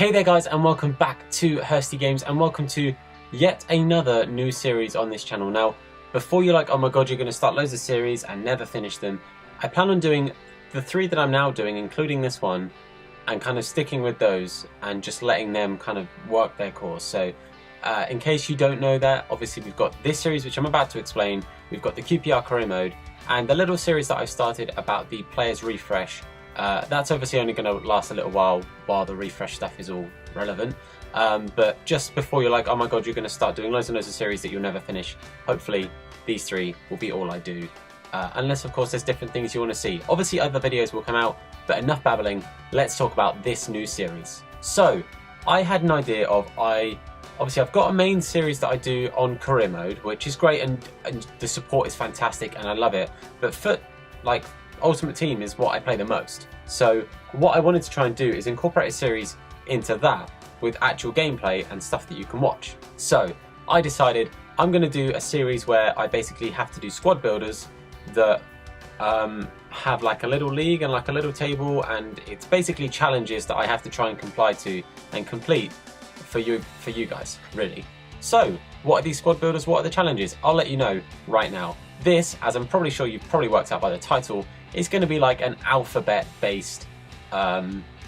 Hey there guys, and welcome back to Hursty Games, and welcome to yet another new series on this channel. Now, before you're like, oh my god, you're going to start loads of series and never finish them, I plan on doing the 3 that I'm now doing, including this one, and kind of sticking with those and just letting them kind of work their course. So in case you don't know that, obviously we've got this series which I'm about to explain, we've got the QPR career mode, and the little series that I've started about the players refresh. That's obviously only going to last a little while the refresh stuff is all relevant. But just before you're like, oh my god, you're going to start doing loads and loads of series that you'll never finish, hopefully these 3 will be all I do. Unless of course there's different things you want to see. Obviously other videos will come out, but enough babbling, let's talk about this new series. So, I had an idea of, obviously I've got a main series that I do on career mode, which is great and the support is fantastic and I love it, but for like Ultimate Team is what I play the most. So what I wanted to try and do is incorporate a series into that with actual gameplay and stuff that you can watch. So I decided I'm going to do a series where I basically have to do squad builders that have like a little league and like a little table, and it's basically challenges that I have to try and comply to and complete for you guys, really. So what are these squad builders? What are the challenges? I'll let you know right now. This, as I'm probably sure you've probably worked out by the title, is going to be like an alphabet-based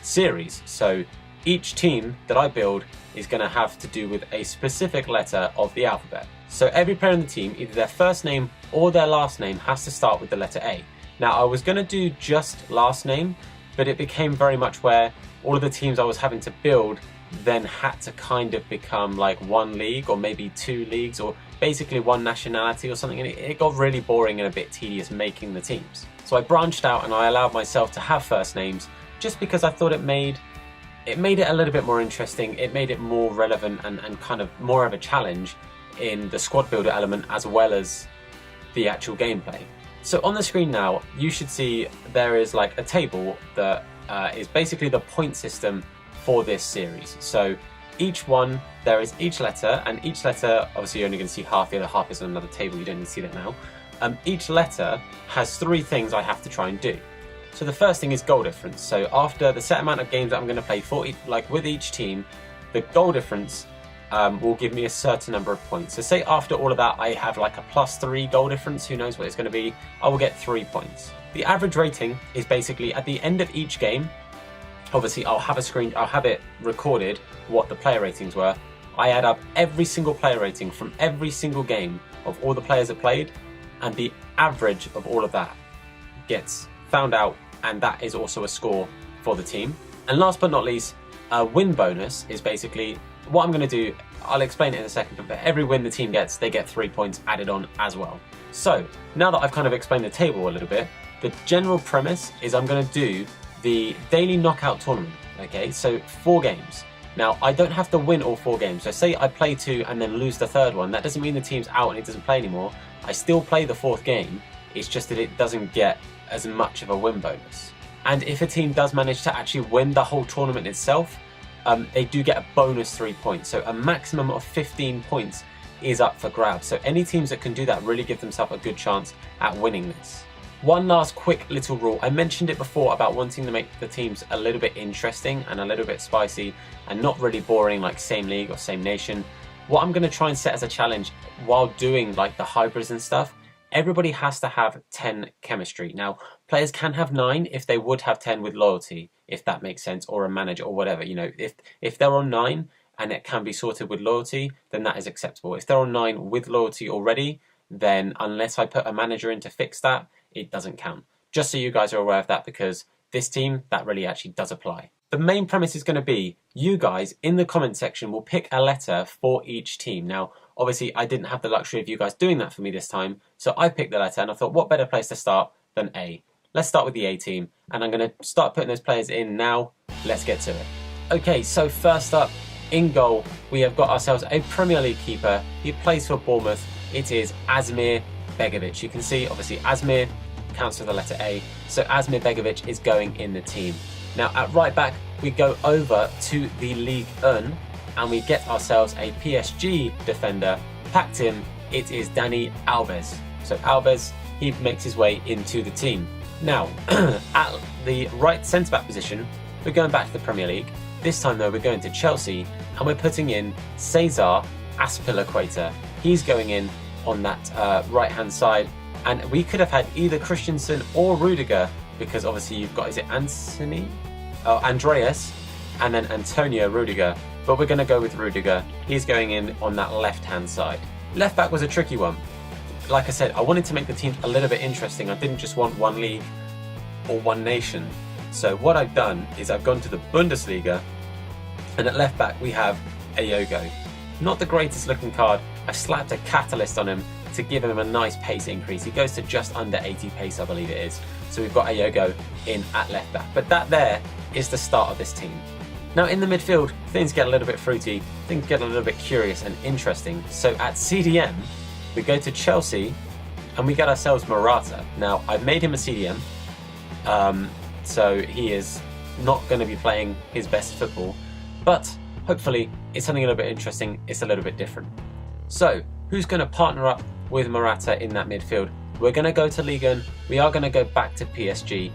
series. So each team that I build is going to have to do with a specific letter of the alphabet. So every player in the team, either their first name or their last name, has to start with the letter A. Now, I was going to do just last name, but it became very much where all of the teams I was having to build then had to kind of become like one league or maybe 2 leagues or basically one nationality or something, and it got really boring and a bit tedious making the teams. So I branched out and I allowed myself to have first names just because I thought it made it a little bit more interesting, it made it more relevant and kind of more of a challenge in the squad builder element as well as the actual gameplay. So on the screen now you should see there is like a table that is basically the point system for this series. So each one, there is each letter, and each letter, obviously you're only going to see half, the other half is on another table, you don't need to see that now. Each letter has 3 things I have to try and do. So the first thing is goal difference. So after the set amount of games that I'm going to play for like with each team, the goal difference will give me a certain number of points. So say after all of that I have like a +3 goal difference, who knows what it's going to be, I will get 3 points. The average rating is basically at the end of each game. Obviously I'll have it recorded what the player ratings were. I add up every single player rating from every single game of all the players that played, and the average of all of that gets found out, and that is also a score for the team. And last but not least, a win bonus is basically what I'm going to do. I'll explain it in a second, but for every win the team gets, they get 3 points added on as well. So now that I've kind of explained the table a little bit, the general premise is I'm going to do the daily knockout tournament. Okay, so 4 games. Now I don't have to win all 4 games. So say I play 2 and then lose the 3rd one, that doesn't mean the team's out and it doesn't play anymore. I still play the 4th game, it's just that it doesn't get as much of a win bonus. And if a team does manage to actually win the whole tournament itself, they do get a bonus 3 points. So a maximum of 15 points is up for grabs. So any teams that can do that really give themselves a good chance at winning this. One last quick little rule. I mentioned it before about wanting to make the teams a little bit interesting and a little bit spicy and not really boring like same league or same nation. What I'm going to try and set as a challenge while doing like the hybrids and stuff, everybody has to have 10 chemistry. Now, players can have 9 if they would have 10 with loyalty, if that makes sense, or a manager or whatever. You know, if they're on 9 and it can be sorted with loyalty, then that is acceptable. If they're on 9 with loyalty already, then unless I put a manager in to fix that, it doesn't count. Just so you guys are aware of that, because this team, that really actually does apply. The main premise is going to be, you guys in the comment section will pick a letter for each team. Now, obviously I didn't have the luxury of you guys doing that for me this time, so I picked the letter and I thought, what better place to start than A? Let's start with the A team, and I'm going to start putting those players in now. Let's get to it. Okay, so first up, in goal, we have got ourselves a Premier League keeper. He plays for Bournemouth. It is Asmir Begovic. You can see, obviously, Asmir counts with the letter A, so Asmir Begovic is going in the team. Now at right back, we go over to the Ligue 1 and we get ourselves a PSG defender. Packed in, it is Dani Alves. So Alves, he makes his way into the team. Now, at the right centre-back position, we're going back to the Premier League. This time though, we're going to Chelsea and we're putting in Cesar Azpilicueta. He's going in on that right-hand side, and we could have had either Christensen or Rudiger, because obviously you've got, is it Anthony? Oh, Andreas, and then Antonio Rudiger. But we're going to go with Rudiger. He's going in on that left-hand side. Left back was a tricky one. Like I said, I wanted to make the team a little bit interesting. I didn't just want one league or one nation. So what I've done is I've gone to the Bundesliga, and at left back we have Ayogo. Not the greatest looking card. I've slapped a catalyst on him to give him a nice pace increase. He goes to just under 80 pace, I believe it is. So we've got Ayogo in at left back. But that there is the start of this team. Now in the midfield, things get a little bit fruity, things get a little bit curious and interesting. So at CDM, we go to Chelsea and we get ourselves Morata. Now I've made him a CDM, so he is not going to be playing his best football, but hopefully it's something a little bit interesting, it's a little bit different. So who's going to partner up with Morata in that midfield? We're going to go to Ligue 1, we are going to go back to PSG,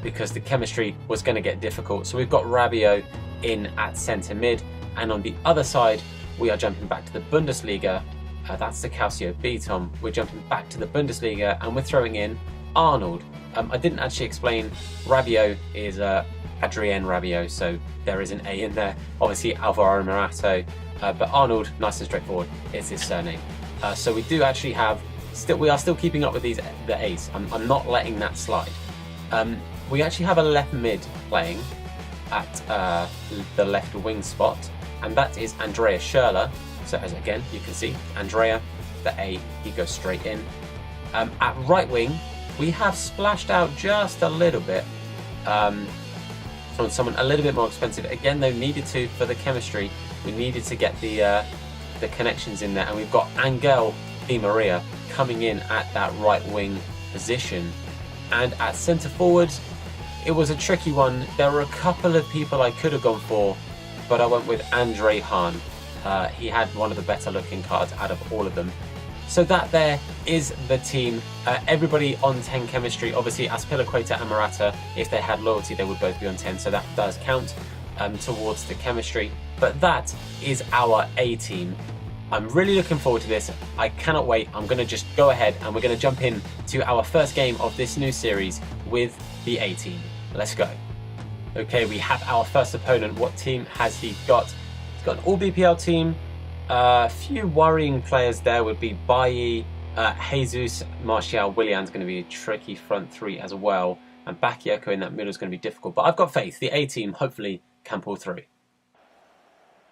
because the chemistry was going to get difficult. So we've got Rabiot in at centre mid, and on the other side we are jumping back to the Bundesliga. That's the Calcio B, Tom. We're jumping back to the Bundesliga and we're throwing in Arnold. I didn't actually explain, Rabiot is Adrien Rabiot, so there is an A in there. Obviously Alvaro Morata, but Arnold, nice and straightforward, is his surname. So we do actually have, we are still keeping up with the A's. I'm not letting that slide. We actually have a left mid playing at the left wing spot, and that is Andrea Schürrle. So as again, you can see, Andrea, the A, he goes straight in. At right wing, we have splashed out just a little bit on someone a little bit more expensive. Again, though, needed to, for the chemistry, we needed to get the connections in there, and we've got Angel Di Maria coming in at that right wing position. And at centre forward, it was a tricky one. There were a couple of people I could have gone for, but I went with Andre Hahn. He had one of the better looking cards out of all of them. So that there is the team. Everybody on 10 chemistry. Obviously Azpilicueta and Morata, if they had loyalty, they would both be on 10, so that does count towards the chemistry. But that is our A team. I'm really looking forward to this. I cannot wait. I'm going to just go ahead and we're going to jump in to our first game of this new series with the A team. Let's go. Okay, we have our first opponent. What team has he got? He's got an all BPL team. A few worrying players there would be Bailly, Jesus, Martial, Willian's going to be a tricky front three as well. And Bakayoko in that middle is going to be difficult. But I've got faith. The A team hopefully can pull through.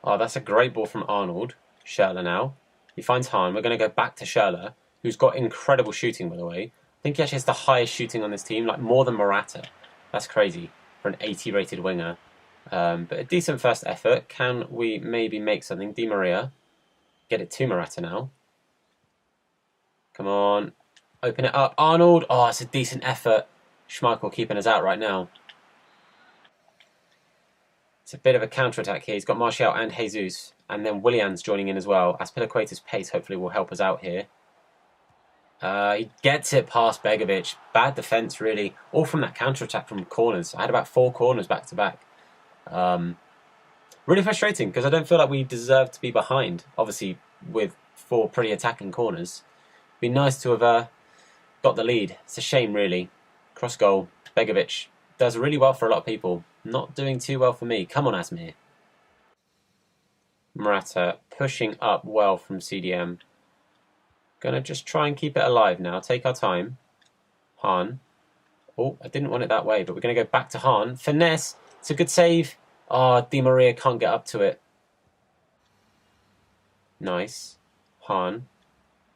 Oh, that's a great ball from Arnold. Schürrle now. He finds Hahn. We're going to go back to Schürrle, who's got incredible shooting, by the way. I think he actually has the highest shooting on this team, like more than Morata. That's crazy for an 80 rated winger. But a decent first effort. Can we maybe make something? Di Maria. Get it to Morata now. Come on. Open it up. Arnold. Oh, it's a decent effort. Schmeichel keeping us out right now. It's a bit of a counter-attack here. He's got Martial and Jesus. And then Willian's joining in as well. Azpilicueta's pace hopefully will help us out here. He gets it past Begovic. Bad defence, really. All from that counter-attack from corners. I had about 4 corners back-to-back. Really frustrating, because I don't feel like we deserve to be behind. Obviously, with 4 pretty attacking corners. Be nice to have got the lead. It's a shame, really. Cross goal. Begovic does really well for a lot of people. Not doing too well for me. Come on, Asmir. Morata pushing up well from CDM. Gonna just try and keep it alive now. Take our time. Hahn. Oh, I didn't want it that way, but we're gonna go back to Hahn. Finesse. It's a good save. Oh, Di Maria can't get up to it. Nice. Hahn.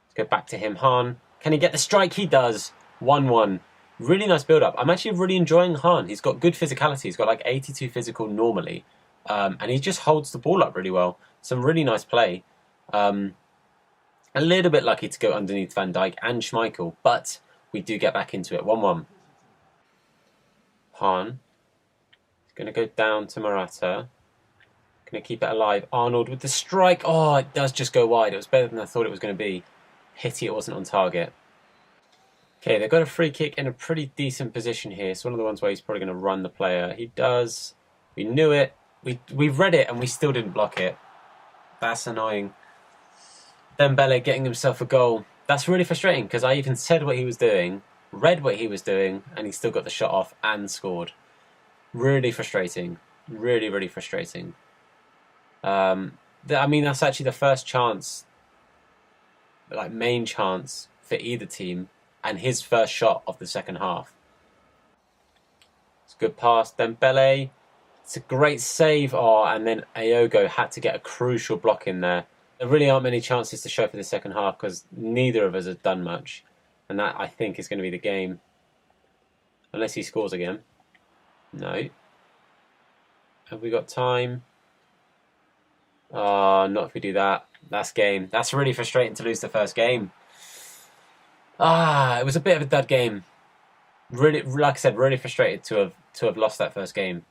Let's go back to him. Hahn. Can he get the strike? He does. 1-1. Really nice build-up. I'm actually really enjoying Hahn. He's got good physicality. He's got like 82 physical normally. And he just holds the ball up really well. Some really nice play. A little bit lucky to go underneath Van Dijk and Schmeichel, but we do get back into it. 1-1. Hahn. He's going to go down to Morata. Going to keep it alive. Arnold with the strike. Oh, it does just go wide. It was better than I thought it was going to be. Pity it wasn't on target. Okay, they've got a free kick in a pretty decent position here. It's one of the ones where he's probably going to run the player. He does. We knew it. We've read it and we still didn't block it. That's annoying. Dembele getting himself a goal. That's really frustrating because I even said what he was doing, read what he was doing, and he still got the shot off and scored. Really frustrating. Really, really frustrating. I mean, that's actually the first chance, like main chance for either team, and his first shot of the second half. It's a good pass. Dembele. It's a great save. Oh, and then Aogo had to get a crucial block in there. There really aren't many chances to show for the second half because neither of us have done much. And that, I think, is going to be the game. Unless he scores again. No. Have we got time? Oh, not if we do that. That's game. That's really frustrating to lose the first game. It was a bit of a dud game. Really, like I said, really frustrated to have lost that first game.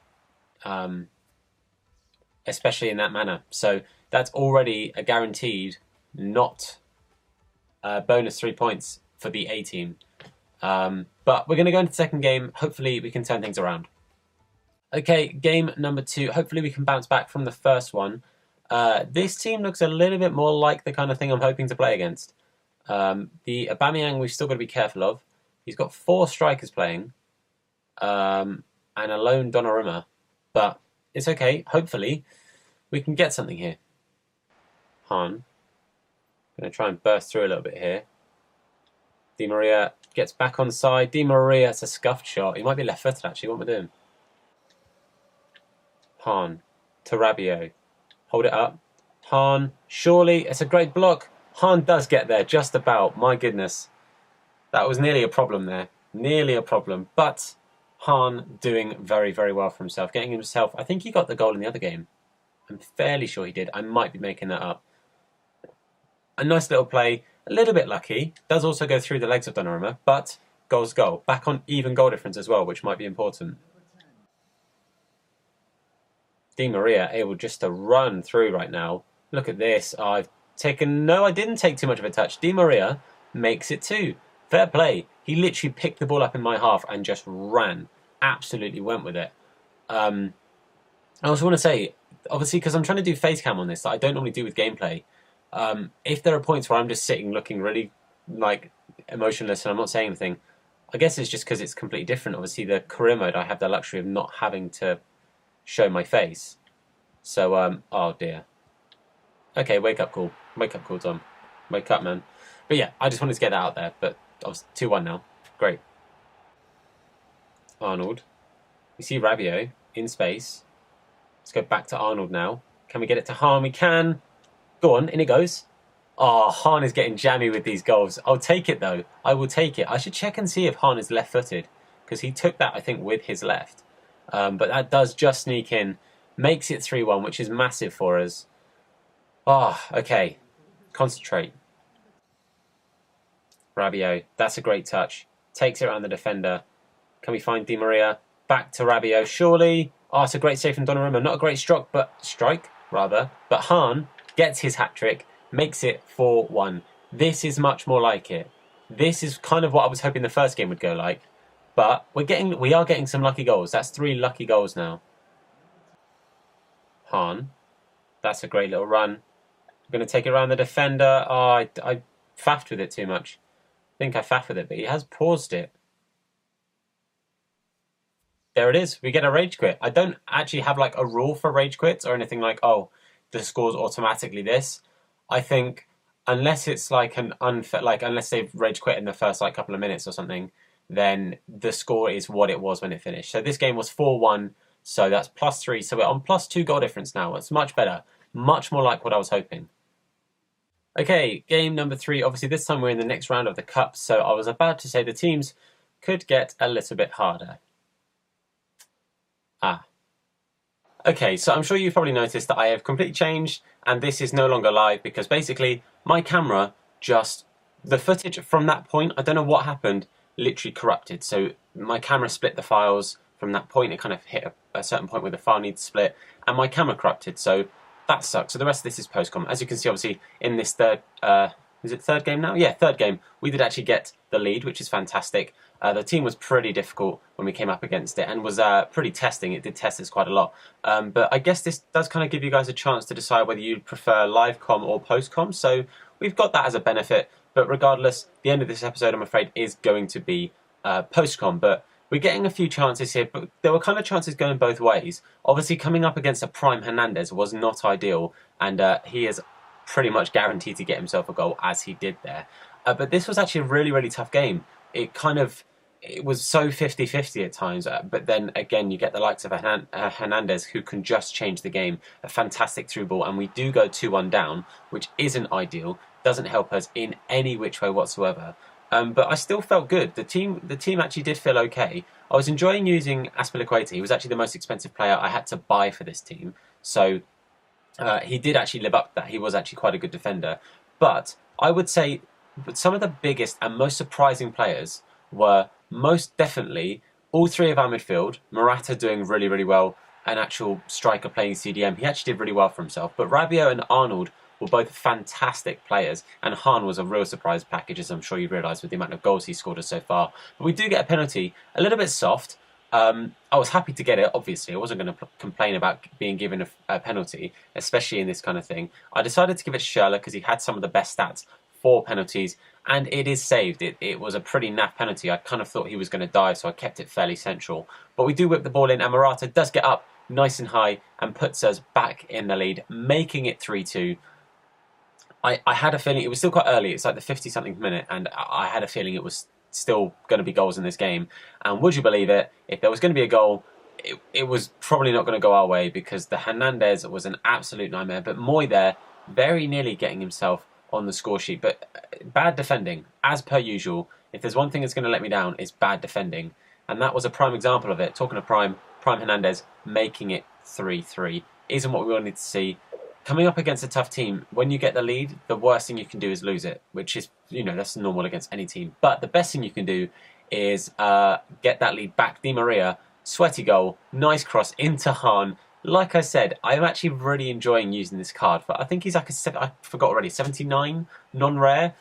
Especially in that manner. So that's already a guaranteed not bonus 3 points for the A team. But we're going to go into the second game. Hopefully we can turn things around. Okay, game number 2. Hopefully we can bounce back from the first one. This team looks a little bit more like the kind of thing I'm hoping to play against. The Aubameyang we've still got to be careful of. He's got 4 strikers playing. And a lone Donnarumma. But it's okay. Hopefully we can get something here. Han. Going to try and burst through a little bit here. Di Maria gets back on side. Di Maria, it's a scuffed shot. He might be left-footed actually. What am I doing? Han. To Rabiot. Hold it up. Han. Surely. It's a great block. Han does get there just about. My goodness. That was nearly a problem there. Nearly a problem. But Han doing very, very well for himself. Getting himself... I think he got the goal in the other game. I'm fairly sure he did. I might be making that up. A nice little play. A little bit lucky. Does also go through the legs of Donnarumma. But goal's goal. Back on even goal difference as well, which might be important. Di Maria able just to run through right now. Look at this. I've taken... No, I didn't take too much of a touch. Di Maria makes it 2. Fair play. He literally picked the ball up in my half and just ran. Absolutely went with it. I also want to say, obviously, because I'm trying to do face cam on this that I don't normally do with gameplay. If there are points where I'm just sitting looking really like emotionless and I'm not saying anything, I guess it's just because it's completely different. Obviously, the career mode, I have the luxury of not having to show my face. So, oh dear. Okay, wake up call. Wake up call, Tom. Wake up, man. But yeah, I just wanted to get that out there. But obviously 2-1 now. Great. Arnold. We see Rabiot in space. Let's go back to Arnold now. Can we get it to Han? We can. Go on, in it goes. Oh, Han is getting jammy with these goals. I'll take it though. I will take it. I should check and see if Han is left-footed. Because he took that, I think, with his left. But that does just sneak in. Makes it 3-1, which is massive for us. Okay. Concentrate. Rabiot. That's a great touch. Takes it around the defender. Can we find Di Maria? Back to Rabiot, surely. Oh, it's a great save from Donnarumma. Not a great strike, but Han gets his hat-trick, makes it 4-1. This is much more like it. This is kind of what I was hoping the first game would go like. But we are getting some lucky goals. That's 3 lucky goals now. Han. That's a great little run. I'm going to take it around the defender. Oh, I faffed with it too much. I think I faffed with it, but he has paused it. There it is. We get a rage quit. I don't actually have like a rule for rage quits or anything like, oh, the score's automatically this. I think unless it's like an unfair, like unless they've rage quit in the first like couple of minutes or something, then the score is what it was when it finished. So this game was 4-1, so that's +3. So we're on +2 goal difference now. It's much better. Much more like what I was hoping. Okay, game number 3. Obviously this time we're in the next round of the Cup, so I was about to say the teams could get a little bit harder. Okay, so I'm sure you've probably noticed that I have completely changed and this is no longer live because basically my camera the footage from that point, I don't know what happened, literally corrupted. So my camera split the files from that point. It kind of hit a certain point where the file needs to split and my camera corrupted. So that sucks. So the rest of this is post-com. As you can see, obviously, in this third is it third game now? Yeah, third game. We did actually get the lead, which is fantastic. The team was pretty difficult when we came up against it and was pretty testing. It did test us quite a lot. But I guess this does kind of give you guys a chance to decide whether you prefer live com or post com. So we've got that as a benefit. But regardless, the end of this episode, I'm afraid, is going to be post com. But we're getting a few chances here, but there were kind of chances going both ways. Obviously, coming up against a prime Hernandez was not ideal, and he is pretty much guaranteed to get himself a goal, as he did there. But this was actually a really, really tough game. It was so 50-50 at times, but then again, you get the likes of Hernandez, who can just change the game. A fantastic through ball, and we do go 2-1 down, which isn't ideal, doesn't help us in any which way whatsoever. But I still felt good. The team actually did feel okay. I was enjoying using Azpilicueta. He was actually the most expensive player I had to buy for this team. So he did actually live up to that. He was actually quite a good defender. But I would say some of the biggest and most surprising players were most definitely all three of our midfield. Morata doing really, really well. An actual striker playing CDM. He actually did really well for himself. But Rabiot and Arnold were both fantastic players, and Hahn was a real surprise package, as I'm sure you realise with the amount of goals he scored us so far. But we do get a penalty, a little bit soft. I was happy to get it, obviously. I wasn't going to complain about being given a penalty, especially in this kind of thing. I decided to give it to Schürrle because he had some of the best stats for penalties, and it is saved. It was a pretty naff penalty. I kind of thought he was going to dive, so I kept it fairly central. But we do whip the ball in, and Morata does get up nice and high and puts us back in the lead, making it 3-2. I had a feeling it was still quite early. It's like the 50-something minute, and I had a feeling it was still going to be goals in this game. And would you believe it? If there was going to be a goal, it was probably not going to go our way, because the Hernandez was an absolute nightmare. But Moy there, very nearly getting himself on the score sheet. But bad defending, as per usual. If there's one thing that's going to let me down, it's bad defending. And that was a prime example of it. Talking of prime Hernandez making it 3-3 isn't what we wanted to see. Coming up against a tough team, when you get the lead, the worst thing you can do is lose it, which is, that's normal against any team. But the best thing you can do is get that lead back. Di Maria, sweaty goal, nice cross into Hahn. Like I said, I'm actually really enjoying using this card. But I think he's like I forgot already, 79, non-rare.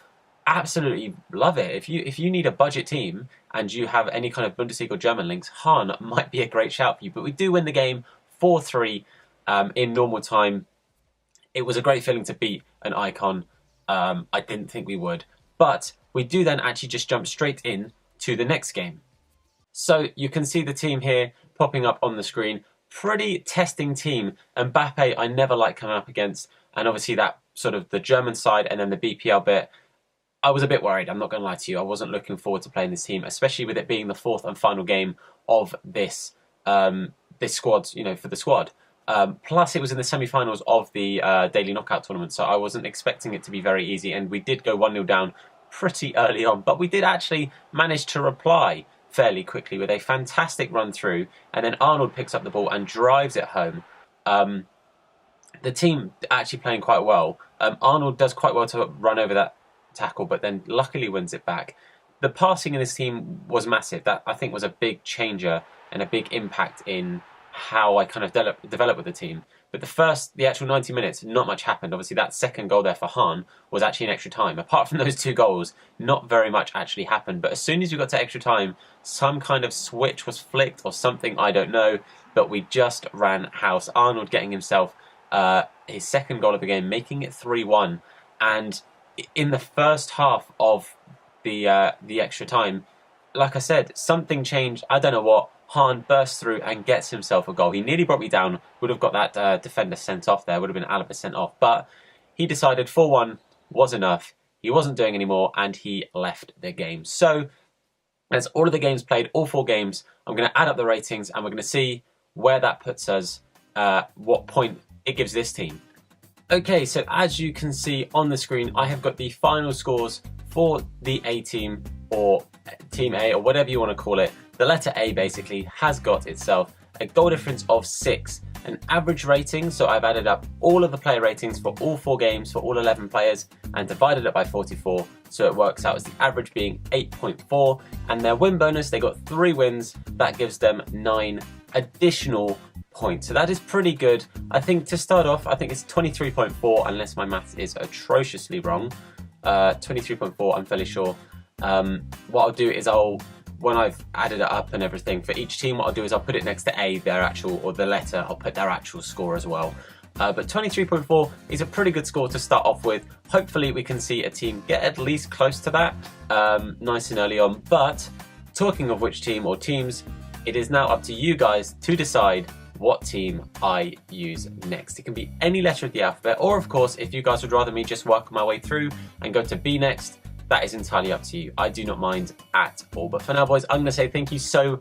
Absolutely love it. If you need a budget team and you have any kind of Bundesliga or German links, Hahn might be a great shout for you. But we do win the game 4-3 in normal time. It was a great feeling to beat an icon. I didn't think we would. But we do then actually just jump straight in to the next game. So you can see the team here popping up on the screen. Pretty testing team. Mbappe I never like coming up against. And obviously that sort of the German side and then the BPL bit. I was a bit worried, I'm not going to lie to you. I wasn't looking forward to playing this team, especially with it being the fourth and final game of this squad, for the squad. Plus, it was in the semi-finals of the daily knockout tournament, so I wasn't expecting it to be very easy, and we did go 1-0 down pretty early on, but we did actually manage to reply fairly quickly with a fantastic run through, and then Arnold picks up the ball and drives it home. The team actually playing quite well. Arnold does quite well to run over that tackle, but then luckily wins it back. The passing in this team was massive. That, I think, was a big changer and a big impact in how I kind of developed with the team. But the actual 90 minutes, not much happened. Obviously, that second goal there for Hahn was actually in extra time. Apart from those two goals, not very much actually happened. But as soon as we got to extra time, some kind of switch was flicked or something, I don't know. But we just ran house. Arnold getting himself his second goal of the game, making it 3-1. And in the first half of the extra time, like I said, something changed. I don't know what. Hahn bursts through and gets himself a goal. He nearly brought me down. Would have got that defender sent off there. Would have been Alaba sent off. But he decided 4-1 was enough. He wasn't doing any more, and he left the game. So that's all of the games played, all 4 games. I'm going to add up the ratings, and we're going to see where that puts us, what point it gives this team. Okay, so as you can see on the screen, I have got the final scores for the A team, or Team A, or whatever you want to call it. The letter A basically has got itself a goal difference of 6, an average rating, so I've added up all of the player ratings for all 4 games for all 11 players and divided it by 44, so it works out as the average being 8.4, and their win bonus, they got 3 wins, that gives them 9 additional points. So that is pretty good. I think to start off, I think it's 23.4 unless my maths is atrociously wrong. 23.4, I'm fairly sure. What I'll do is when I've added it up and everything for each team, what I'll do is I'll put it next to A, their actual, or the letter, I'll put their actual score as well. But 23.4 is a pretty good score to start off with. Hopefully we can see a team get at least close to that nice and early on. But talking of which team or teams, it is now up to you guys to decide what team I use next. It can be any letter of the alphabet, or of course, if you guys would rather me just work my way through and go to B next, that is entirely up to you. I do not mind at all. But for now, boys, I'm going to say thank you so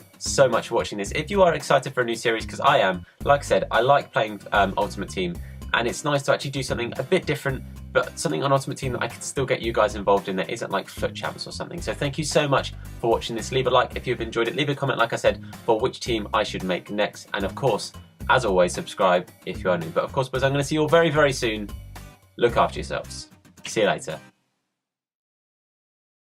much for watching this. If you are excited for a new series, because I am, like I said, I like playing Ultimate Team, and it's nice to actually do something a bit different, but something on Ultimate Team that I can still get you guys involved in that isn't like Foot Champs or something. So thank you so much for watching this. Leave a like if you've enjoyed it. Leave a comment, like I said, for which team I should make next. And of course, as always, subscribe if you are new. But of course, boys, I'm going to see you all very soon. Look after yourselves. See you later.